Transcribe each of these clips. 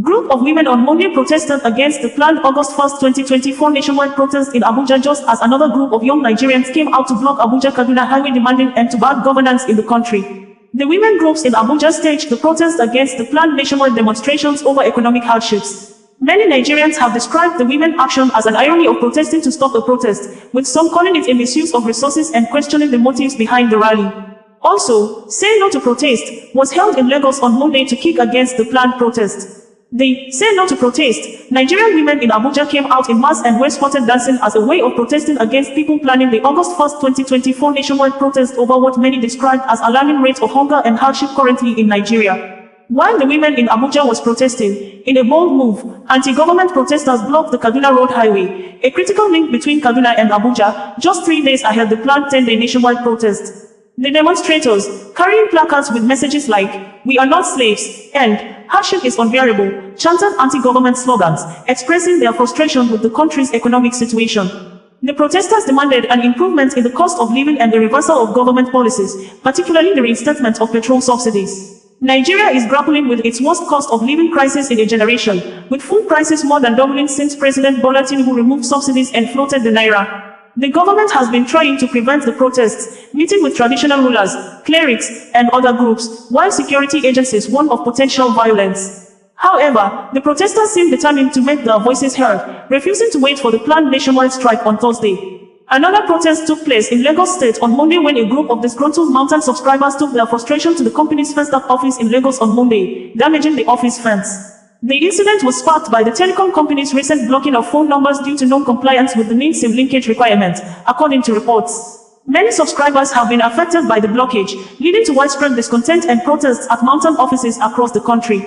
Group of women on Monday protested against the planned August 1, 2024 nationwide protest in Abuja, just as another group of young Nigerians came out to block Abuja-Kaduna highway demanding end to bad governance in the country. The women groups in Abuja staged the protest against the planned nationwide demonstrations over economic hardships. Many Nigerians have described the women action as an irony of protesting to stop a protest, with some calling it a misuse of resources and questioning the motives behind the rally. Also, Say No to Protest was held in Lagos on Monday to kick against the planned protest. The Say No to Protest Nigerian women in Abuja came out in mass and were spotted dancing as a way of protesting against people planning the August 1, 2024 nationwide protest over what many described as alarming rates of hunger and hardship currently in Nigeria. While the women in Abuja was protesting, in a bold move, anti-government protesters blocked the Kaduna Road Highway, a critical link between Kaduna and Abuja, just 3 days ahead the planned 10-day nationwide protest. The demonstrators, carrying placards with messages like, "We are not slaves," and "Hardship is unbearable," chanted anti-government slogans, expressing their frustration with the country's economic situation. The protesters demanded an improvement in the cost of living and a reversal of government policies, particularly the reinstatement of petrol subsidies. Nigeria is grappling with its worst cost of living crisis in a generation, with food prices more than doubling since President Bola Tinubu removed subsidies and floated the naira. The government has been trying to prevent the protests, meeting with traditional rulers, clerics, and other groups, while security agencies warn of potential violence. However, the protesters seem determined to make their voices heard, refusing to wait for the planned nationwide strike on Thursday. Another protest took place in Lagos State on Monday when a group of disgruntled Mountain subscribers took their frustration to the company's First Up office in Lagos on Monday, damaging the office fence. The incident was sparked by the telecom company's recent blocking of phone numbers due to non-compliance with the NIN SIM linkage requirement, according to reports. Many subscribers have been affected by the blockage, leading to widespread discontent and protests at Mountain offices across the country.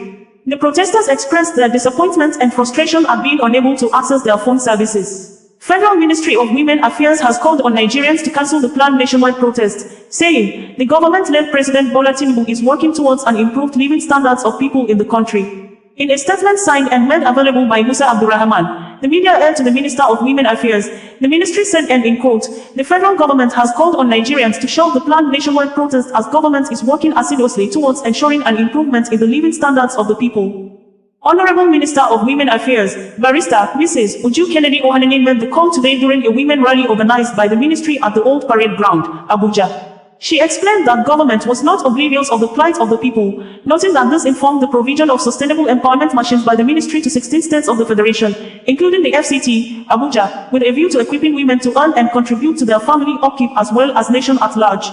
The protesters expressed their disappointment and frustration at being unable to access their phone services. Federal Ministry of Women Affairs has called on Nigerians to cancel the planned nationwide protest, saying, the government-led President Bola Tinubu is working towards an improved living standards of people in the country. In a statement signed and made available by Musa Abdurrahman, the media heir to the Minister of Women Affairs, the ministry said, and in quote, the federal government has called on Nigerians to shelve the planned nationwide protest as government is working assiduously towards ensuring an improvement in the living standards of the people. Honorable Minister of Women Affairs, Barrister Mrs. Uju Kennedy Ohanene made the call today during a women rally organized by the ministry at the Old Parade Ground, Abuja. She explained that government was not oblivious of the plight of the people, noting that this informed the provision of sustainable empowerment machines by the ministry to 16 states of the federation, including the FCT, Abuja, with a view to equipping women to earn and contribute to their family upkeep as well as nation at large.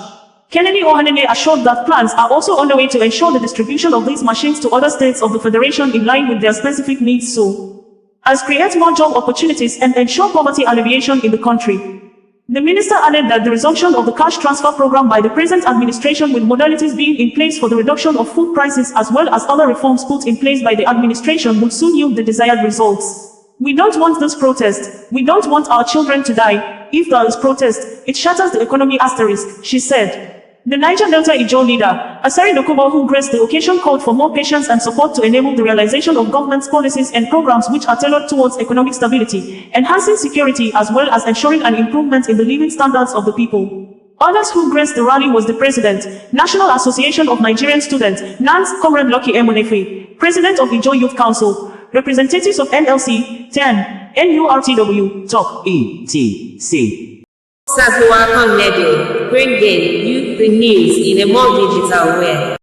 Kennedy Ohanene assured that plans are also underway to ensure the distribution of these machines to other states of the federation in line with their specific needs so as create more job opportunities and ensure poverty alleviation in the country. The minister added that the resumption of the cash transfer program by the present administration, with modalities being in place for the reduction of food prices as well as other reforms put in place by the administration, would soon yield the desired results. We don't want this protest. We don't want our children to die. If there is protest, it shatters the economy *, she said. The Niger Delta Ijaw leader, Asari Dokubo, who graced the occasion, called for more patience and support to enable the realization of government's policies and programs which are tailored towards economic stability, enhancing security as well as ensuring an improvement in the living standards of the people. Others who graced the rally was the President, National Association of Nigerian Students, NANS, Comrade Lucky Emunefe, President of Ijaw Youth Council, representatives of NLC, TEN, NURTW, TOP, ETC. OsazuwaAkonedo, bringing you the news in a more digital way.